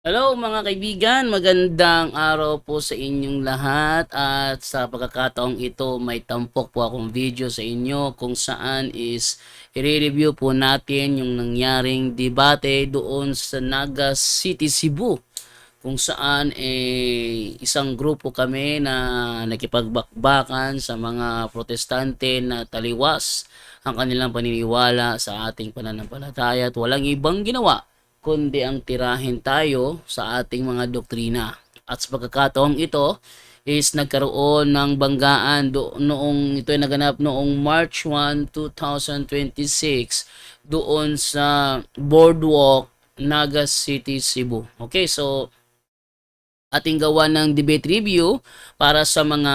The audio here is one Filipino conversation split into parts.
Hello mga kaibigan, magandang araw po sa inyong lahat at sa pagkakataong ito may tampok po akong video sa inyo kung saan is i-review po natin yung nangyaring debate doon sa Naga City, Cebu kung saan isang grupo kami na nakipagbakbakan sa mga protestante na taliwas ang kanilang paniniwala sa ating pananampalataya at walang ibang ginawa kundi ang tirahin tayo sa ating mga doktrina. At sa pagkakataong ito is nagkaroon ng banggaan noong ito ay naganap noong March 1, 2026 doon sa Boardwalk, Naga City, Cebu. Okay, so ating gawa ng debate review para sa mga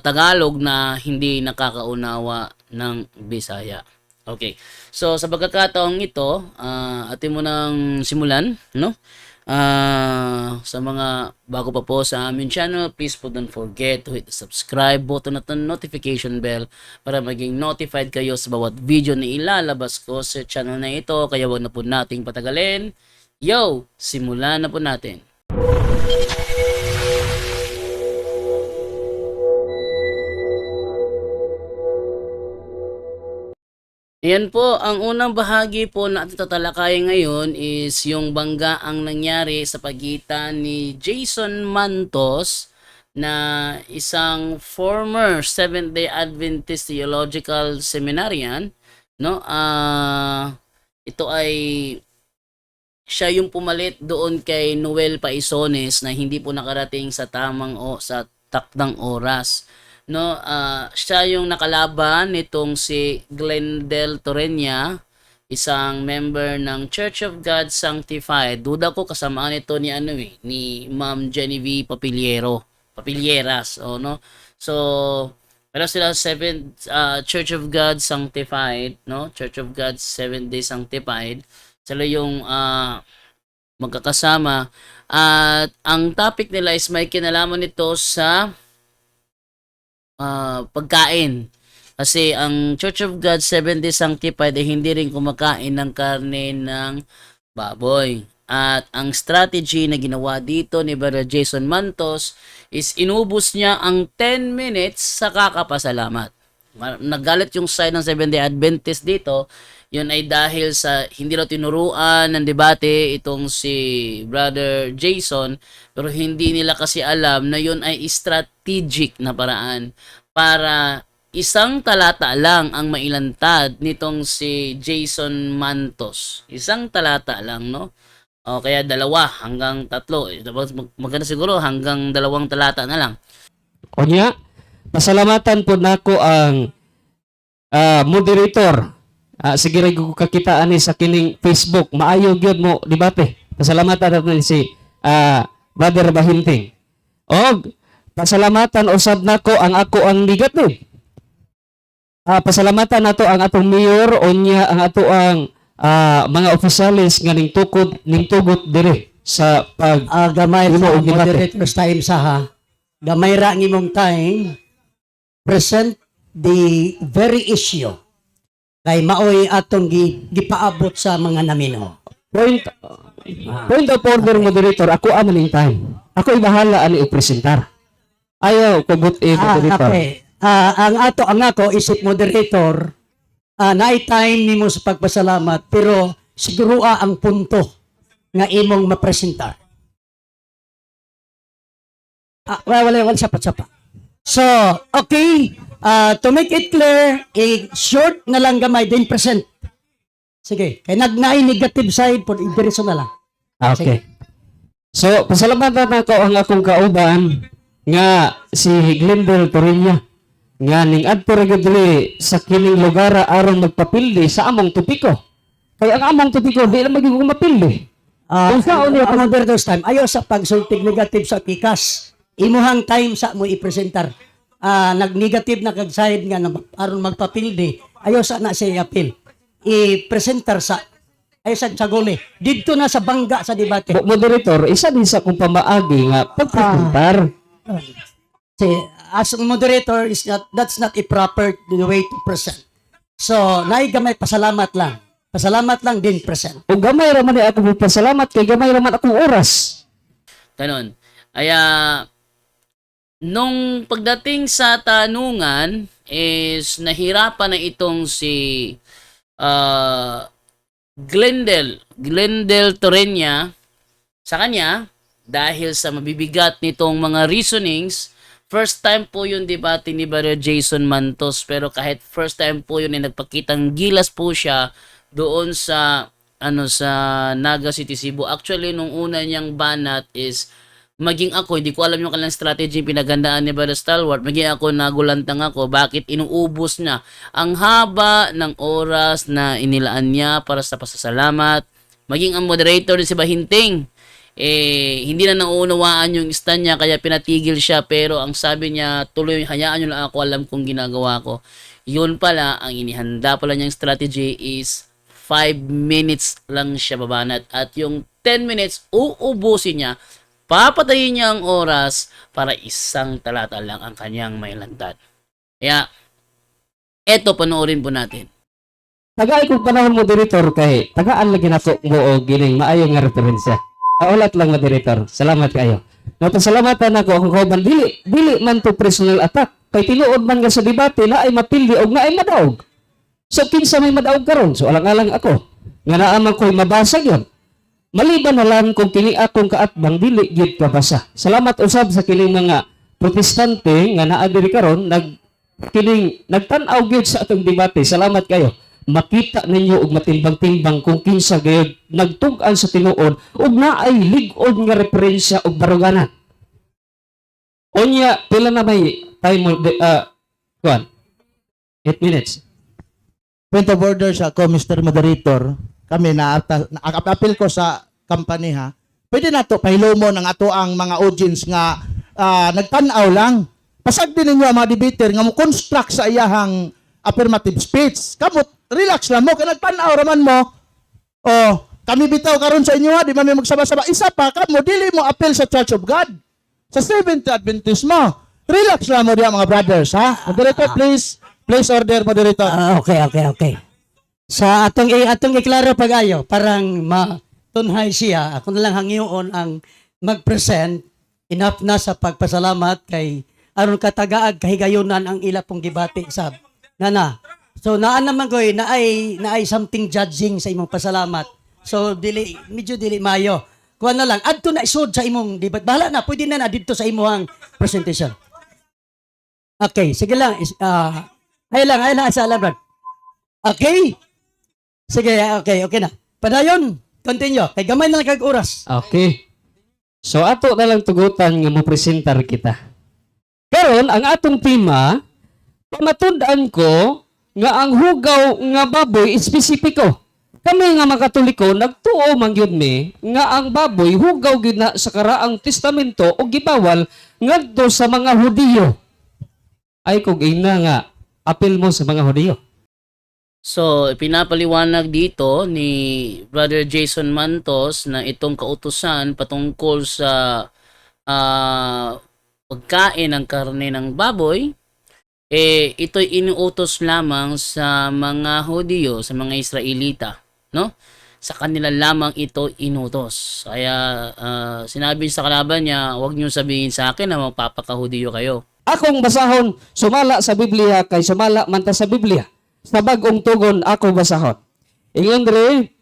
Tagalog na hindi nakakaunawa ng Bisaya. Okay. So sa pagkakataong ito, atin mo nang simulan, no? Sa mga bago pa po sa aming channel, please po don't forget to hit the subscribe button at the notification bell para maging notified kayo sa bawat video na ilalabas ko sa channel na ito. Kaya wag na po nating patagalin. Yo, simulan na po natin. Ayan po, ang unang bahagi po na ating tatalakayin ngayon is yung banggaang nangyari sa pagitan ni Jason Mantos na isang former Seventh-day Adventist Theological Seminarian, no? Ito ay siya yung pumalit doon kay Noel Paisones na hindi po nakarating sa tamang o sa takdang oras, no. Siya yung nakalaban nitong si Glendel Torreña, isang member ng Church of God Sanctified. Duda ko kasamaan ito ni ni Ma'am Genevieve Papilieras, no. So pero sila Church of God Sanctified, no, Church of God Seventh Day Sanctified, sila yung magkakasama at ang topic nila is may kinalaman nito sa pagkain. Kasi ang Church of God Seventh Day Sanctified ay hindi rin kumakain ng karne ng baboy. At ang strategy na ginawa dito ni Brother Jason Mantos is inubos niya ang 10 minutes sa kakapasalamat. Nagalit yung side ng Seventh Day Adventist dito. Yun ay dahil sa hindi raw tinuruan ng debate itong si Brother Jason, pero hindi nila kasi alam na yun ay strategic na paraan para isang talata lang ang mailantad nitong si Jason Mantos. Isang talata lang, no? O kaya 2 hanggang 3. Maganda siguro hanggang 2 talata na lang. Kunya, pasalamatan po nako ang moderator. Sige rin ko kakita ani sa kining Facebook. Maayo gyud mo debate. Pasalamatan natin si Brother Bahinting. Og pasalamatan usab nako ang ako ang negative. Pasalamatan nato ang atong mayor unya ang ato ang mga opisyalis nga ning tugot dire sa pag gamay Imo, sa og debate. moderator's time saha. Gamay ra ang imong time. Present the very issue. Kay maoy atong gipaabot sa mga namino. Point of order, moderator. Ako ang maning time. Ako ibahala ani i-presentar. Ayaw ko moderator. Okay. Ang ako isip moderator, naay time nimo sa pagpasalamat pero siguro ang punto nga imong mapresentar. Wala sapat. So, okay. To make it clear, short na lang gamay, then present. Sige. Kaya nagnaay negative side, for indireso na lang. Okay. So, pasalamatan ako ang akong kauban nga si Glendel Torreña nga ning adto ra gyud diri sa kining lugar aron magpapildi sa among topiko. Kaya ang among topiko di na magiging mapildi. Kung saan niya ang moderator's time, ayaw sa pagsultig negative sa pikas. Imuhang time sa mo i-presentar. Nag-negative na kag-side nga aron magpapildi, ayaw sa na siya i-appeal. I-presentar sa ay sa guli. Dito na sa bangga sa debate. Moderator, isa din sa kung pamaagi nga pagpresentar. As a moderator, that's not a proper way to present. So, naigamay pasalamat lang. Pasalamat lang din present. O gamay raman ni ako magpasalamat kay gamay raman akong oras. Ganon. Kaya, nung pagdating sa tanungan, is nahirapan na itong si Glendel Torreña sa kanya dahil sa mabibigat nitong mga reasonings. First time po yung debate ni Brother Jason Mantos, pero kahit first time po yun, nagpakitang gilas po siya doon sa sa Naga City, Cebu. Actually, nung una niyang banat is maging ako, hindi ko alam yung kanilang strategy pinagandaan ni Brother Stalwart. Maging ako, nagulantang ako, bakit inuubos niya ang haba ng oras na inilaan niya para sa pasasalamat. Maging ang moderator din si Bahinting, hindi na nauunawaan yung stand niya, kaya pinatigil siya. Pero ang sabi niya, tuloy, hayaan nyo lang ako, alam kong ginagawa ko. Yun pala, ang inihanda pala niyang strategy is 5 minutes lang siya babanat. At yung 10 minutes, uubusin niya, papatayin niya ang oras para isang talata lang ang kanyang may lantad. Kaya, eto, panoorin po natin. Tagay kong panahon moderator kay tagaan lagi nako mo og gining maayo nga referensya. Ulat lang moderator. Salamat kayo. Napasalamatan ako akong kauban dili man to personal attack. Kay tinuod man nga sa debate na ay mapildi og na ay madaog. So kinsa may madaog karon? So alang-alang ako nga naamang ko'y mabasag yon. Maliban na lang kung kini akong kaatbang dili gyud kabasa. Salamat usab sa kining mga protestante nga naa diri karon nagtan-aw gyud sa atong debate. Salamat kayo. Makita ninyo og matimbang-timbang kung kinsa gayud nagtug-an sa tinuod ug naay lig-od nga referensya og baruganan. Onya pila na may time kuan 8 minutes. Point of order sa ako, Mr. Moderator. Kami na-appeal ko sa company ha. Pwede na to pahilomon ang ato ang mga audience nga nagtanaw lang. Pasag din ninyo ang mga debater nga mo construct sa iyahang affirmative speech. Kamot, relax lang mo. Kaya nagtanaw raman mo. Oh, kami bitaw karon sa inyo ha. Di ba may magsaba-saba. Isa pa, kamo, dili mo appeal sa Church of God. Sa Seventh Adventist mo. Relax lang mo diya mga brothers ha. Moderator, please. Please order, moderator. Okay. Sa atong iklaro pag-ayo, parang matunhay siya. Ako na lang hangyoon ang mag-present. Enough na sa pagpasalamat kay aron katagaag kahigayunan ang ila pong gibati sab. Nana. So naan naman ko naay something judging sa imong pasalamat. So medyo dili mayo. Kuha na lang adto na isod sa imong debat. Bahala na, pwede na dito sa imong presentation. Okay, sige lang. Ay lang sa alam. Okay. Sige, okay na. Padayon, continue. Kay gamay na lang kag oras. Okay. So ato na lang tugutan nga mo presentar kita. Karon ang atong tema, pamatundaan ko nga ang hugaw nga baboy espesipiko. Kami nga mga Katoliko nagtuo man gyud mi nga ang baboy hugaw gyud na sa karaang testamento o gibawal ngadto sa mga Hudiyo. Ay kung ina nga apil mo sa mga Hudiyo. So, pinapaliwanag dito ni Brother Jason Mantos na itong kautusan patungkol sa pagkain ng karne ng baboy, ito'y inuutos lamang sa mga Hudiyo, sa mga Israelita, no? Sa kanila lamang ito inutos. Kaya sinabi sa kalaban niya, huwag niyo sabihin sa akin na magpapaka-Hudiyo kayo. Akong basahon sumala sa Biblia kay sumala man ta sa Biblia. Sa bagong tugon ako basahon. Ingon diri,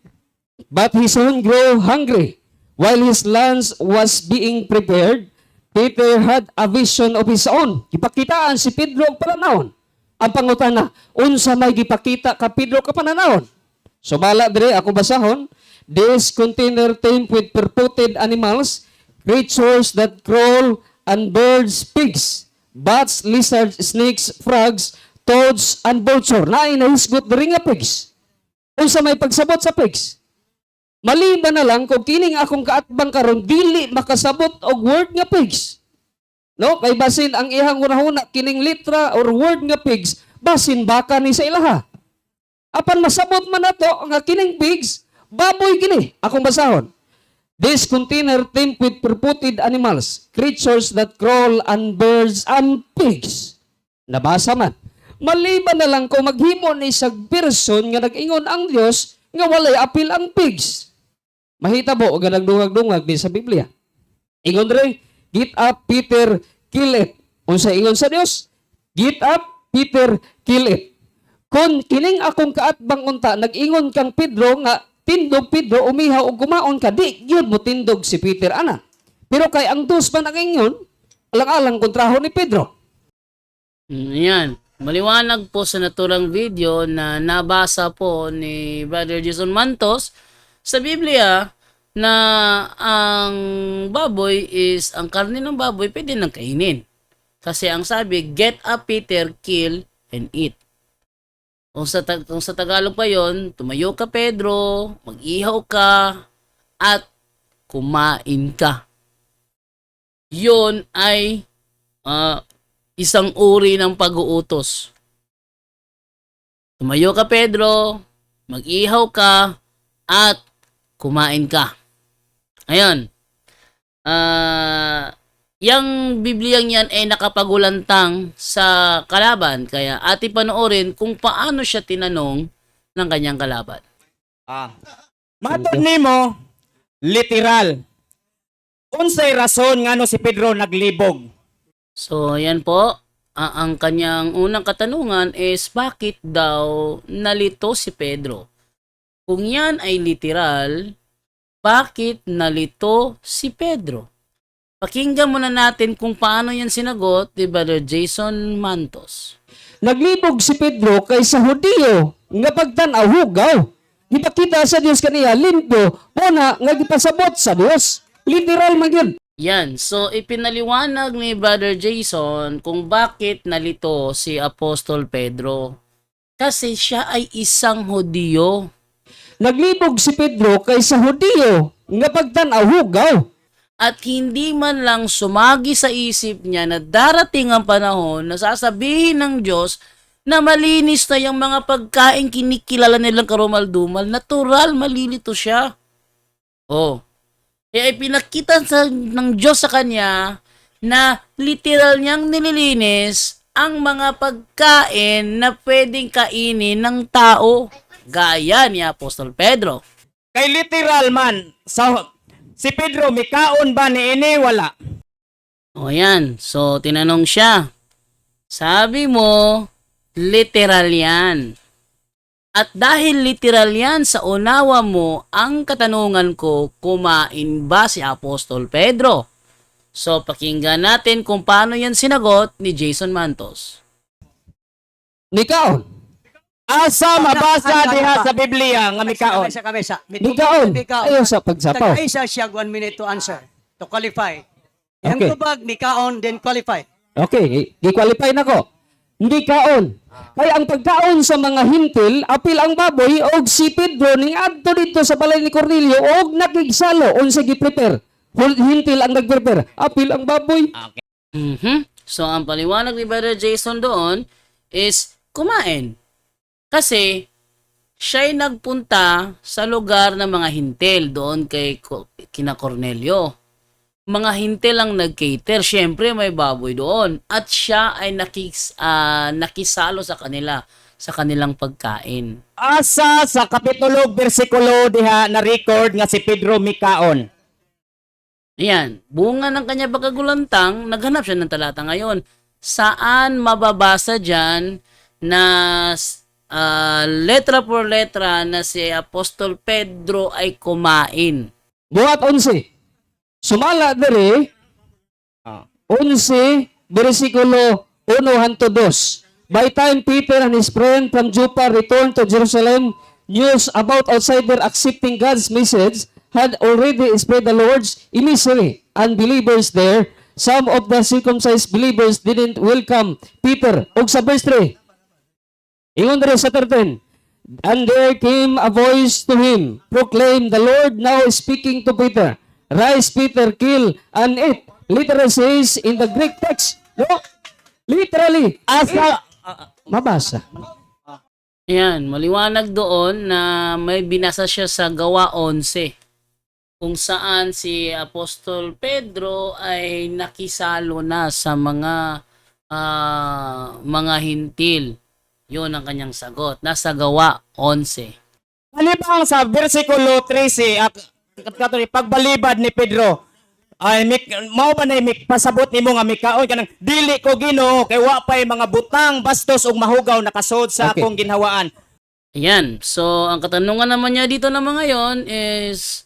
but his son grew hungry. While his lunch was being prepared, Peter had a vision of his own. Gipakitaan si Pedro og pananawon. Ang pangutana, unsa may gipakita ka Pedro ka pananawon? Sumala diri ako basahon, this container tamed with purported animals, creatures that crawl, and birds, pigs, bats, lizards, snakes, frogs, toads, and vulture. Naay nahisgot diri nga pigs. Unsa may pagsabot sa pigs? Maliban na lang kung kining akong kaatbang karon dili makasabot og word nga pigs. No, kay basin ang ihang hunahuna kining litra or word nga pigs, basin baka ni sa ilaha. Apan masabot man nato nga kining pigs, baboy kini. Akong basahon. This container tamed with purported animals, creatures that crawl, and birds, and pigs. Nabasa man. Maliban na lang kung maghimo ni sa person nga nag-ingon ang Dios nga walay apil ang pigs. Mahitabo nga nagdungag-dungag din sa Biblia. Ingon re, get up Peter, kill it. Unsa ingon sa Dios? Get up Peter, kill it. Kung kining akong kaatbang unta nag-ingon kang Pedro nga tindog Pedro umihaw og kumaon ka, di gyud mo tindog si Peter ana. Pero kay ang dos man ang ingon, alang-alang kontraho ni Pedro. Yan. Maliwanag po sa naturang video na nabasa po ni Brother Jason Mantos sa Biblia na ang baboy is, ang karne ng baboy pwede nang kainin. Kasi ang sabi, get up Peter, kill and eat. Kung sa Tagalog pa yon, tumayo ka Pedro, mag-ihaw ka, at kumain ka. Yon ay isang uri ng pag-uutos. Tumayo ka Pedro, mag-ihaw ka, at kumain ka. Ayun. Yang Bibliang yan ay nakapagulantang sa kalaban. Kaya ating panoorin kung paano siya tinanong ng kanyang kalaban. Matod nimo literal. Unsay rason ngano si Pedro naglibog? So, yan po. Ang kanyang unang katanungan is bakit daw nalito si Pedro? Kung yan ay literal, bakit nalito si Pedro? Pakinggan muna natin kung paano yan sinagot ni Brother Jason Mantos. Naglibog si Pedro kay sa Hudiyo nga pagtan-aw hugaw. Gipakita sa Dios kaniya limpyo muna nga gipasabot sa Dios. Literal man yun. Yan, so ipinaliwanag ni Brother Jason kung bakit nalito si Apostol Pedro. Kasi siya ay isang Hudiyo. Naglibog si Pedro kay sa Hudiyo nga pagtan-aw hugaw. At hindi man lang sumagi sa isip niya na darating ang panahon na sasabihin ng Diyos na malinis na yung mga pagkain kinikilala nilang karumal-dumal. Natural, malilito siya. Oh. Kaya ipinakita ng Diyos sa kanya na literal niyang nililinis ang mga pagkain na pwedeng kainin ng tao. Gaya ni Apostol Pedro. Kay literal man si Pedro mikaon ba ni ini wala? O yan. So, tinanong siya. Sabi mo, literal yan. At dahil literal yan sa unawa mo, ang katanungan ko, kumain ba si Apostol Pedro? So, pakinggan natin kung paano yan sinagot ni Jason Mantos. Nikaon. Asa mabasa diha sa Biblia nga mikaon? Kamesa. Nikaon. Ayaw sa pagsapaw. Tag-isa siya 1 minute to answer, to qualify. Yang Okay. tubag, nikaon, then qualify. Okay, gi-qualify na ko. Hindi kaon. Kaya ang pagkaon sa mga hintil, apil ang baboy, og si Pedro ning adto dito sa balay ni Cornelio, og nakigsalo, unsa gi-prepare. Hintil ang nag-prepare, apil ang baboy. So, ang paliwanag ni Brother Jason doon is kumain. Kasi, siya'y nagpunta sa lugar ng mga hintil doon kina Cornelio. Mga hintil ang nag-cater. Siyempre, may baboy doon. At siya ay nakisalo sa kanila, sa kanilang pagkain. Asa sa kapitulo bersikulo diha na record nga si Pedro mikaon? Ayan, bunga ng kanya pagkagulantang, naghanap siya ng talata ngayon. Saan mababasa dyan na letra por letra na si Apostol Pedro ay kumain? Buhat 11. Sumala dere 11 bersikulo 1 hanto 2. By time Peter and his friend from Joppa returned to Jerusalem, news about outsider accepting God's message had already spread the Lord's emissary. Unbelievers there, some of the circumcised believers didn't welcome Peter. Og sa verse 3, ingon dere sa 13, and there came a voice to him, proclaim, the Lord now is speaking to Peter. Rise, Peter, kill and eat. Literally says in the Greek text. No? Literally. Asa. Mabasa. Ayan, maliwanag doon na may binasa siya sa Gawa 11. Kung saan si Apostol Pedro ay nakisalo na sa mga hintil. Yun ang kanyang sagot. Nasa Gawa 11. Malibang sa versikulo 13, pagbalibad ni Pedro, ay mao ba na pasabot nimo nga mikaon kanang dili ko Ginoo kay wa pay mga butang bastos ug mahugaw nakasod sa Okay. akong ginhawaan. Ayan. So, ang katanungan naman niya dito naman ngayon is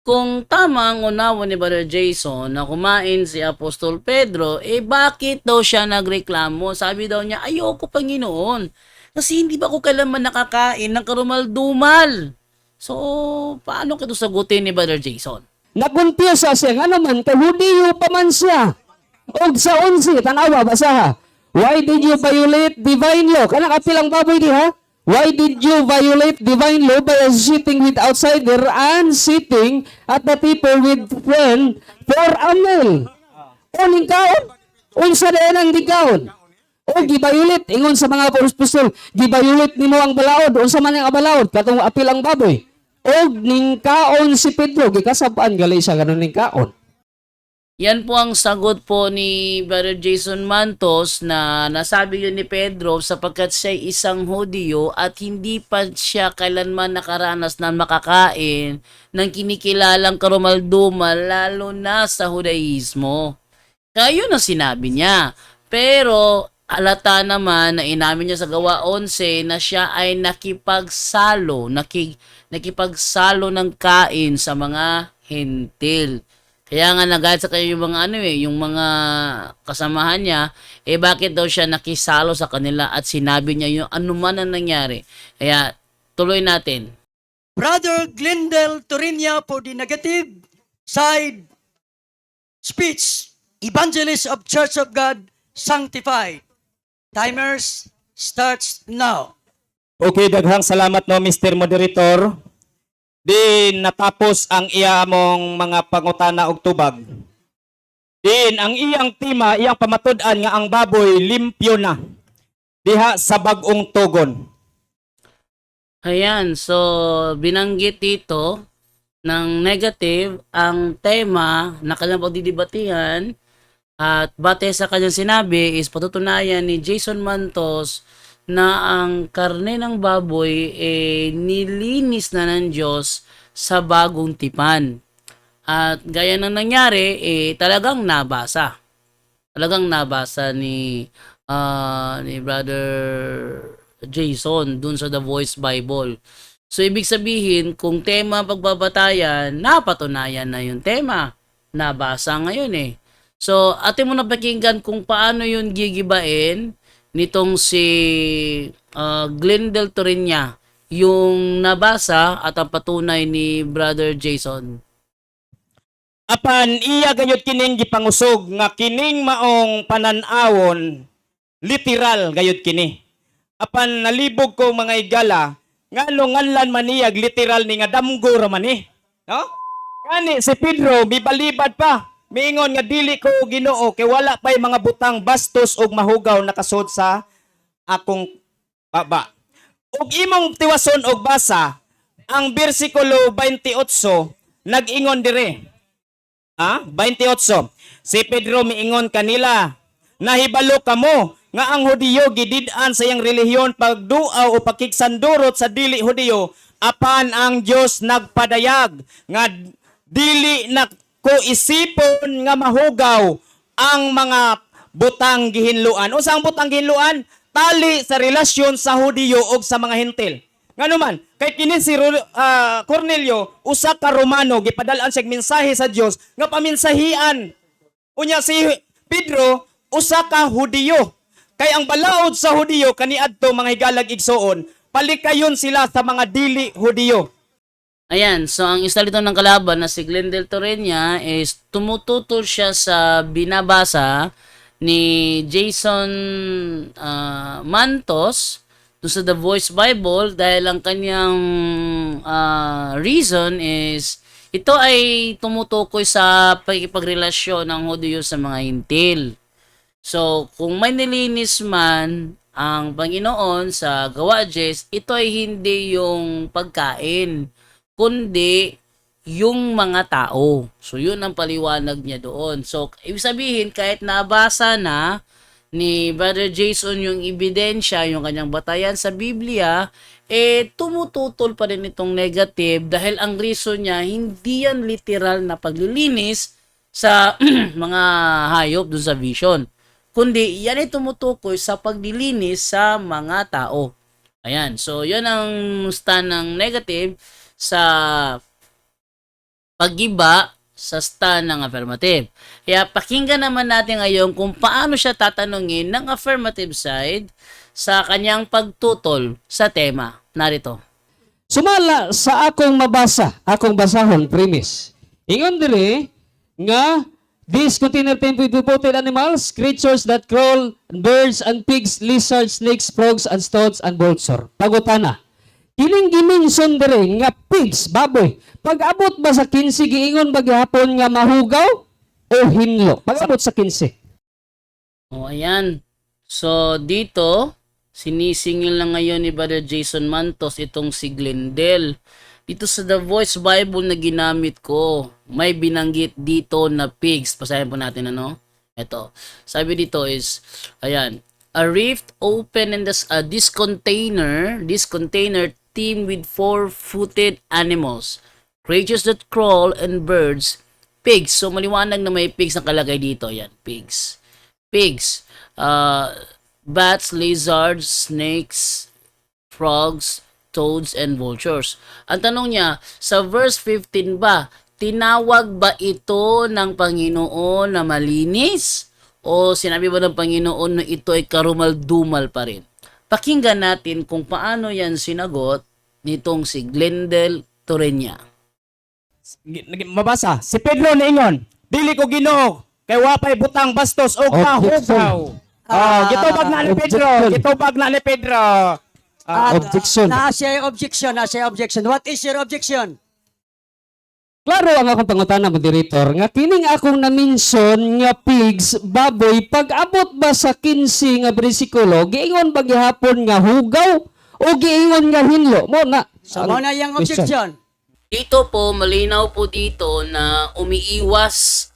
kung tama ang unawa ni Brother Jason na kumain si Apostol Pedro, bakit daw siya nagreklamo? Sabi daw niya, ayoko Panginoon. Kasi hindi ba ako kailanman nakakain ng karumal-dumal? So, paano kito sagutin ni Brother Jason? Nakumpiyasa siya nga naman kay Hudiyo pa man siya. Og sa 11 tanawa basaha. Why did you violate divine law? Kanang apilang baboy diha. Why did you violate divine law by sitting with outsider and sitting at the table with friend for a meal? Uning kaon? Unsa na ang digaon? O gibayulit ingon sa mga apostol, gibayulit nimo ang balaod, unsa man ang balaod katong apilang baboy. Og ning kaon si Pedro gikasab-an gali siya kanon ning kaon. Yan po ang sagot po ni Brother Jason Mantos na nasabi yun ni Pedro sapagkat siya isang Hudiyo at hindi pa siya kailanman nakaranas na makakain ng kinikilalang karumaldumal lalo na sa Judaismo. Kaya yun ang sinabi niya. Pero halata naman na inamin niya sa gawa 11 na siya ay nakipagsalo ng kain sa mga hentil. Kaya nga nagalit sa kanya yung mga yung mga kasamahan niya, bakit daw siya nakisalo sa kanila at sinabi niya yung anuman ang nangyari. Kaya tuloy natin. Brother Glendale Torinya for the negative side speech. Evangelist of Church of God Sanctified. Timers starts now. Okay, daghang salamat no Mr. Moderator. Din natapos ang iyamong mga pangutana og tubag. Din ang iyang tema, iyang pamatud-an nga ang baboy limpyo na diha sa bag-ong tugon. Ayan, so binanggit dito ng negative ang tema na kanyang pagdidibatihan at bate sa kanyang sinabi is patutunayan ni Jason Mantos na ang karne ng baboy nilinis na ng Diyos sa bagong tipan. At gaya ng nangyari, talagang nabasa. Talagang nabasa ni Brother Jason dun sa The Voice Bible. So, ibig sabihin, kung tema pagbabatayan, napatunayan na yung tema. Nabasa ngayon . So, atin mo na pakinggan kung paano yun gigibain nitong si Glendale Torinya, yung nabasa at ang patunay ni Brother Jason. Apan iya gayud kining gipangusog nga kining maong panan-awon literal gayud kini. Apan nalibog ko mga igala ngano nganlan man niya literal ni nga damgo ra man ni. No? Kani si Pedro bibalibad pa. Miingon nga dili ko Ginoo kay wala pay mga butang bastos ug mahugaw nakasod sa akong baba. Ug imong tiwason og basa ang bersikulo 28 nag-ingon dire. 28. Si Pedro miingon kanila, nahibalo kamo nga ang Hudiyo gidid-an sa iyang relihiyon pagduaw o pakigsandurot sa dili Hudiyo apan ang Dios nagpadayag nga dili na ko isipon nga mahugaw ang mga butang gihinluan. O sa ang butang gihinluan? Tali sa relasyon sa Hudiyo o sa mga hentil. Nga naman, kay kini si Cornelio, usa ka Romano, gipadalaan siya mensahe sa Dios nga paminsahian. Unya si Pedro, usa ka Hudiyo. Kay ang balaod sa Hudiyo, kaniadto mga higalag igsoon, palikayon sila sa mga dili Hudiyo. Ayan, so ang isa dito ng kalaban na si Glendale Torinya is tumututol siya sa binabasa ni Jason Mantos dun sa The Voice Bible dahil ang kanyang reason is ito ay tumutukoy sa pagkipagrelasyon ng Hudiyo sa mga hintil. So, kung may nilinis man ang Panginoon sa Gawa 10, ito ay hindi yung pagkain kundi yung mga tao. So, yun ang paliwanag niya doon. So, ibig sabihin, kahit nabasa na ni Brother Jason yung ebidensya, yung kanyang batayan sa Biblia, tumututol pa rin itong negative dahil ang reason niya, hindi yan literal na paglilinis sa mga hayop dun sa vision. Kundi, yan ay tumutukoy sa paglilinis sa mga tao. Ayan, so yan ang stand ng negative sa pag-iba sa stand ng affirmative. Kaya pakinggan naman natin ngayon kung paano siya tatanungin ng affirmative side sa kanyang pagtutol sa tema. Narito. Sumala sa akong mabasa, akong basahon premise. Ingon diri nga this container temple with potted animals, creatures that crawl, birds and pigs, lizards, snakes, frogs and toads and vulture. Pagutana. Kining gimension diri nga pigs, baboy. Pag-abot ba sa 15 giingon ba gihapon nga mahugaw o hinlo? Pag-abot sa 15. O, ayan. So, dito, sinisingil na ngayon ni Brother Jason Mantos itong si Glendale. Dito sa The Voice Bible na ginamit ko, may binanggit dito na pigs. Pasahin po natin ano. Ito. Sabi dito is, ayan, a rift open in this container teemed with four-footed animals, creatures that crawl, and birds, pigs. So maliwanag na may pigs na kalagay dito. Ayan, pigs. Pigs. Bats, lizards, snakes, frogs, toads, and vultures. Ang tanong niya, sa verse 15 ba, tinawag ba ito ng Panginoon na malinis? O sinabi ba ng Panginoon na ito ay karumal-dumal pa rin? Pakinggan natin kung paano yan sinagot nitong si Glendale Torreña. Mabasa, si Pedro niingon, dili ko Ginoo, kay wapay butang bastos o kahugaw. Gitubag na ni Pedro, gitubag na ni Pedro. Objection. Na-say objection. What is your objection? Klaro ang akong pangutana, moderator, nga kining akong na-mention nga pigs, baboy, pag-abot ba sa 15 nga bersikulo, giingon ba gihapon nga hugaw o giingon nga hinlo? Mo na. So, mo na yung objection. Dito po, malinaw po dito na umiiwas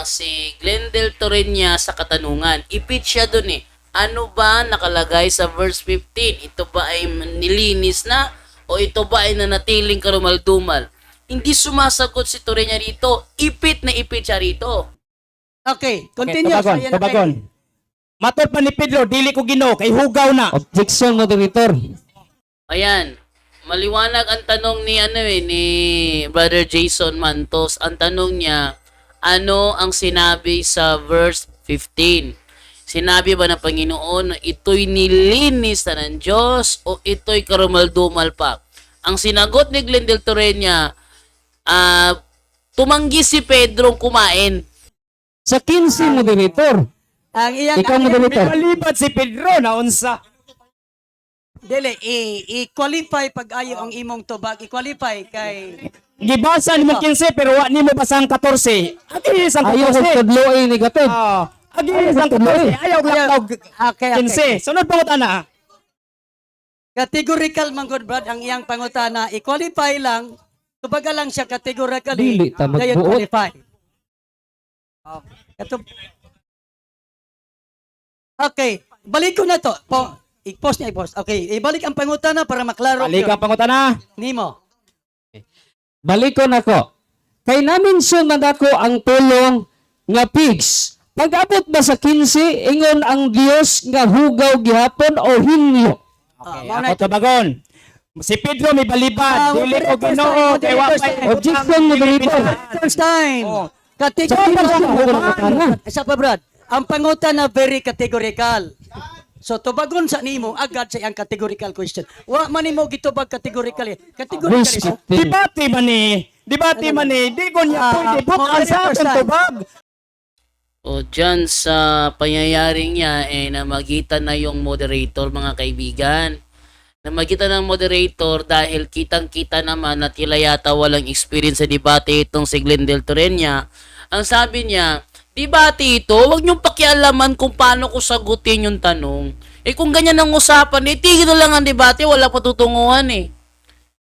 si Glendale Torreña sa katanungan. Ipit siya dun eh. Ano ba nakalagay sa verse 15? Ito ba ay nilinis na o ito ba ay nanatiling karumal-dumal? Hindi sumasagot si Torreña rito. Ipit na ipit siya rito. Okay, continue. Tubagon. Matod pa ni Pedro, dili ko Ginoo, kay hugaw na. Objection, moderator. Ayan. Maliwanag ang tanong ni ni Brother Jason Mantos. Ang tanong niya, ano ang sinabi sa verse 15? Sinabi ba ng Panginoon na ito'y nilinis na ng Diyos o ito'y karumal-dumal pa? Ang sinagot ni Glendale Torreña, tumanggi si Pedro kumain. Sa 15, moderator. Ang iyang Ikaw, moderator. Malibad si Pedro na unsa. dili i-qualify pag ayo ang imong tubag, i-qualify kay Gibasa ni mo 15 pero wa nimo basang 14. Agi isang Ayaw ko 14. tudloy negative. Agi isang 14. Ayaw lang okay. 15. Sunod pa ana. Categorical man good brad ang iyang pangutana, i-qualify lang, tubaga lang siya categorically. Dili ta Dayon magbuot. qualify. Okay, balik ko na to. I-post niya, i-post. Okay, ibalik ang pangutana para maklaro. Balik ang pangutana. Nimo. Balikon ako. Kay na-mention man ako ang tulong nga pigs. Pag-abot ba sa 15, ingon ang Dios nga hugaw gihapon o hinlo? Okay, ako tubagon. Si Pedro may balibad, dili ko Ginoo, kay wa pa. Objection, moderator. First time. Oh. Categorical. Isa pa brad. Ang pangutana very categorical. So tubagon sa nimo agad sa iyang categorical question. Wa man nimo gitubag categorically. Categorically. So, Debate man ni. Debate man ni. Di ko niya pwede bukan sa akin tubag. O dyan sa pangyayaring niya, namagitan na yung moderator, mga kaibigan. Namagitan ng moderator dahil kitang-kita naman na tila yata walang experience sa debate itong si Glendale Torreña. Ang sabi niya, debate ito, huwag niyong pakialaman kung paano ko sagutin yung tanong. Kung ganyan ang usapan, tigil na lang ang debate, wala patutunguhan eh.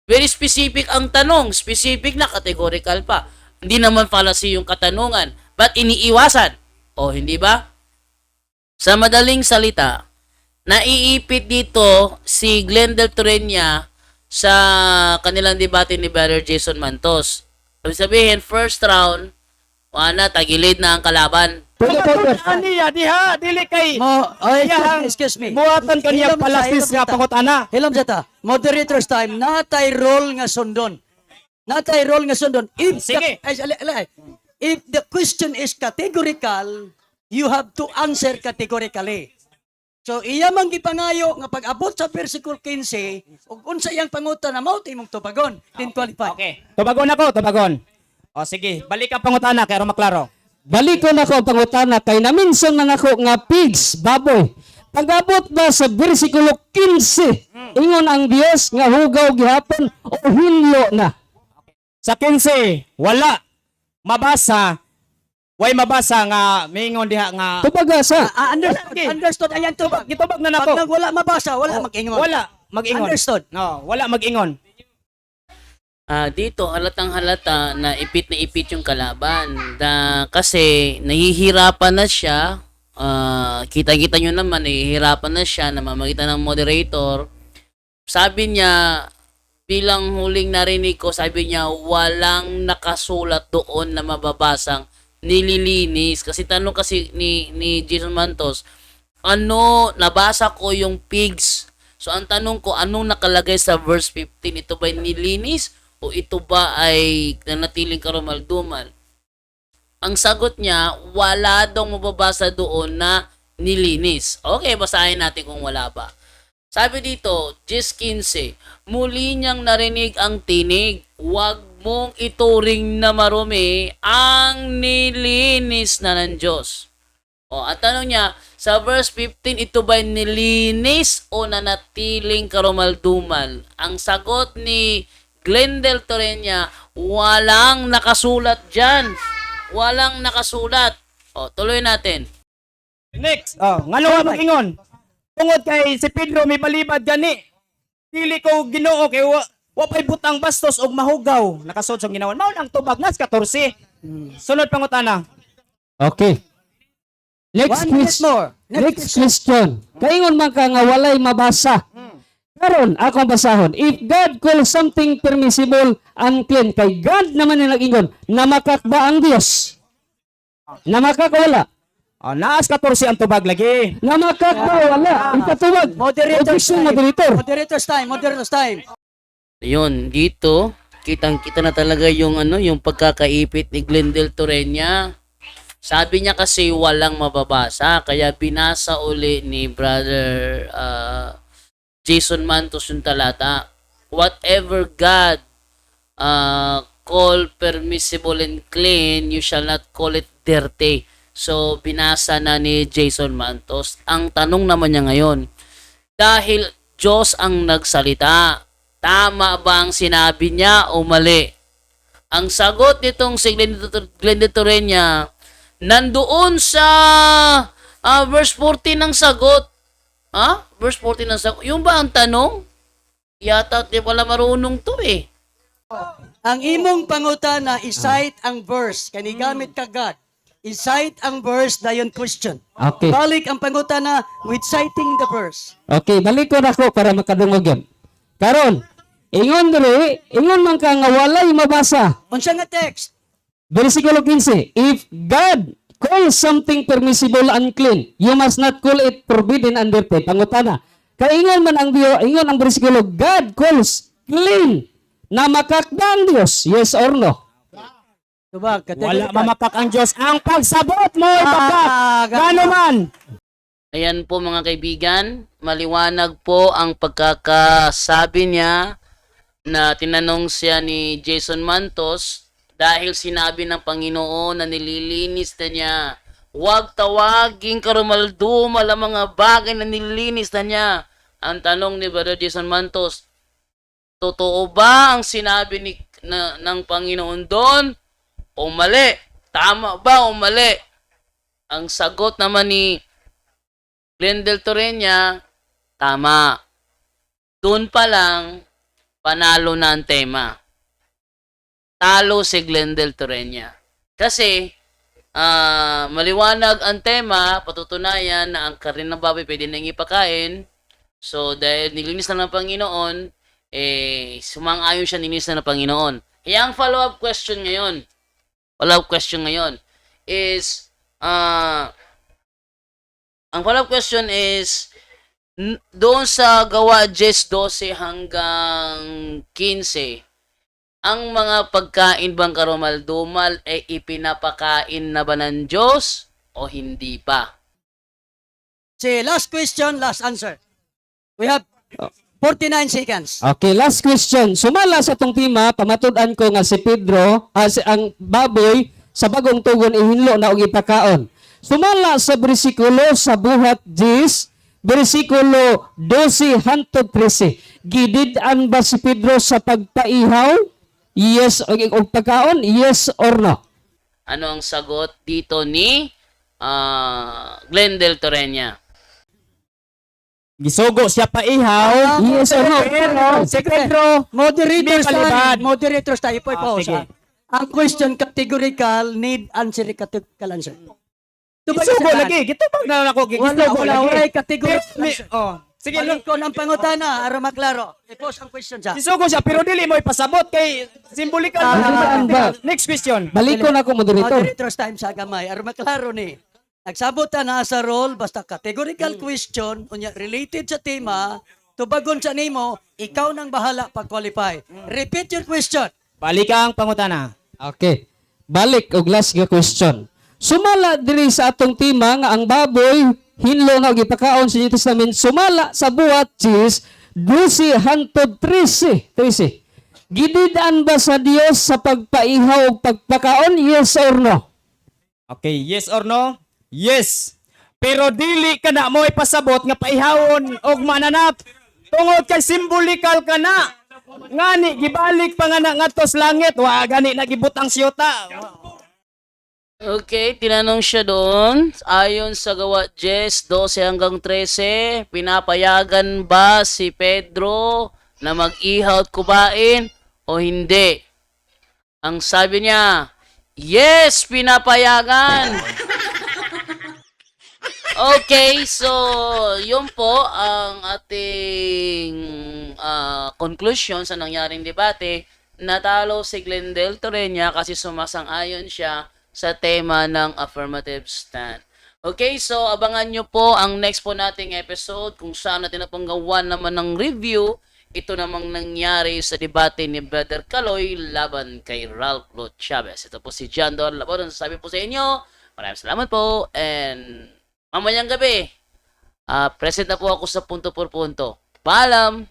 Very specific ang tanong, specific na, categorical pa. Hindi naman fallacy yung katanungan, but iniiwasan. O, hindi ba? Sa madaling salita, naiipit dito si Glendale Torreña sa kanilang debate ni Brother Jason Mantos. Ibig sabihin, first round, tagilid na ang kalaban. Aniya diha dili kay Excuse me. buhatan kaniya Hilom sa- palasis hilom nga sa- pangutana. Hilom sa ta. Moderator's time. Natay role nga sundon. Natay role nga sundon. Sige. If the question is categorical, you have to answer categorically. So iya man gipangayo nga pag-abot sa versicle 15 ug unsa iyang pangutan na mao imong tubagon, then qualify. Okay. Tubagon ako, tubagon. O sige, balik ang pangutana kay aron maklaro. Balik ko na ko ang pangutana kay naminsan man ako nga pigs, baboy. Pag-abot ba sa bersikulo 15, ingon ang Dios nga hugaw gihapon o hinlo na. Sa 15, wala mabasa. Way mabasa nga mingon diha nga Tubaga sa. Understood ayan tubag. gitubag na Pag nako. wala mabasa, wala mag-ingon. Wala mag-ingon. Understood. No, wala mag-ingon. Dito halatang halata na ipit yung kalaban. Kasi nahihirapan na siya. Kita-kita nyo naman, nahihirapan na siya na mamagitan ng moderator. Sabi niya, bilang huling narinig ko, sabi niya, walang nakasulat doon na mababasang nililinis. Kasi tanong kasi ni Jason Mantos, nabasa ko yung pigs. So ang tanong ko, anong nakalagay sa verse 15? Ito ba nilinis? O ito ba ay nanatiling karumal-dumal? Ang sagot niya, wala daw mababasa doon na nilinis. Okay, basahin natin kung wala ba. Sabi dito, 10:15, muli niyang narinig ang tinig, huwag mong ituring na marumi ang nilinis na ng Diyos. Ang tanong niya, sa verse 15, ito ba nilinis o nanatiling karumal-dumal? Ang sagot ni Glendale Torreña, walang nakasulat dyan. Walang nakasulat. Tuloy natin. Next. Ngano nga mag-ingon? Tungod kay si Pedro may balibad gani. Dili ko Ginoo kay wa pay butang bastos og mahugaw. Nakasud sa ginawan. Mao nang tubag nas 14. Sunod pangutana. Okay. Next 1 minute question. more. Next question. Kaingon man ka nga walay mabasa. Karon akong basahon. If God calls something permissible unclean, kay God naman yung nag-ingon, namakak ba ang Dios? Namakak o wala? Naas 14 ang tubag lagi. Namakak ba o wala? Ikatubag. Moderator's Objection, time. moderator. Moderator's time. Yun, dito, kitang-kita na talaga yung pagkakaipit ni Glendale Torreña. Sabi niya kasi walang mababasa, kaya binasa uli ni Brother Jason Mantos yung talata. Whatever God call permissible and clean, you shall not call it dirty. So, binasa na ni Jason Mantos. Ang tanong naman niya ngayon, dahil Diyos ang nagsalita, tama ba ang sinabi niya o mali? Ang sagot nitong si Glendale Torreña, nandoon sa verse 14 ng sagot. Verse 14 ng sagot. Yung ba ang tanong? Yata di pala marunong to eh. Ang imong pangutana i-cite ang verse kani gamit ka God. I-cite ang verse dayon question. Okay. Balik ang pangutana with citing the verse. Okay, balik ko na ko para makadungog yan. Karon, ingon man ka nga walay mabasa. Unsa nga text? Versikulo 15, if God calls something permissible unclean, you must not call it forbidden and dirty. Pangutana. Kaingon man ang ingon ang bersikulo, God calls clean. Namakak ba ang Diyos? Yes or no? Tubag, Wala mamakak ang Diyos. Ang pagsabot mo ibakak. Gano man. Ayan po mga kaibigan, maliwanag po ang pagkakasabi niya na tinanong siya ni Jason Mantos dahil sinabi ng Panginoon na nililinis na niya. Huwag tawaging karumaldumal ang mga bagay na nililinis na niya. Ang tanong ni Brother Jason Mantos, totoo ba ang sinabi ng Panginoon doon o mali? Tama ba o mali? Ang sagot naman ni Glendale Torreña, tama. Doon pa lang, panalo na ang tema. Talo si Glendale Torreña. Kasi, maliwanag ang tema, patutunayan na ang karne ng baboy pwede nang ipakain. So, dahil nilinis na ng Panginoon, sumang-ayon siya, nilinis na ng Panginoon. Kaya ang follow-up question ngayon is, ang follow-up question is, doon sa gawa 10:12 hanggang 15, ang mga pagkain bang karumal-dumal ay ipinapakain na ba ng Diyos o hindi pa? Si last question, last answer. We have 49 seconds. Okay, last question. Sumala sa tong tema, pamatud-an ko nga si Pedro, ang baboy sa bagong tugon ihinlo na og ipakaon. Sumala sa bersikulo sa buhat 10, bersikulo 12 hangtod 13. Gidid-an ba si Pedro sa pagpaihaw? Yes o pagkaon? Yes or no? Ano ang sagot dito ni Glendel Torreña? Gisugo siya pa ihaw. Yes or no? Pero si Pedro, Moderators Hindi palibad. tayo. Moderators tayo. Po, sige. Ang question categorical, need answer, categorical answer. Gisugo lagi. Gito bang na ako gisugo Wala lagi. categorical answer. Sige, Balik ko ng pangutana, ara maklaro. I-post ang question siya. gisugo siya pero dili mo ipasabot kay simbolikal. ba? Next question. Balik ko na ako, moderator. Moderators time sa gamay. Ara maklaro ni. Nagsabot na sa role, basta categorical question, unya related sa tema, tubagon sa nimo, ikaw nang bahala pag-qualify. Repeat your question. Balik ang pangutana. Okay. Balik og last nga question. Sumala diri sa atong tema nga ang baboy hinlo nga og ipakaon sa New Testament sumala sa buhat 10 12 hangtod 13. Gidid-an ba sa Dios sa pagpaihaw og pagpakaon? Yes or no? Okay, yes or no? Yes. Pero dili ka na mo ipasabot nga paihawon og mananap. Tungod kay simbolikal ka na. Ngani gibalik pa nga na ngadto sa langit, wa gani nagibutang siyota. Okay, tinanong siya doon, ayon sa gawa 10:12 hanggang 13, pinapayagan ba si Pedro na mag-ihaw at kumain o hindi? Ang sabi niya, yes, pinapayagan! Okay, so yun po ang ating conclusion sa nangyaring debate. Natalo si Glendel Torreña kasi sumasang-ayon siya sa tema ng affirmative stand. Okay, so abangan nyo po ang next po nating episode kung saan natin napanggawan naman ng review. Ito namang nangyari sa debate ni Brother Kaloy laban kay Ralph Lo Chavez. Ito po si John Don Labon. Sabi po sa inyo, maraming salamat po and mamayang gabi, present na po ako sa punto por punto. Paalam!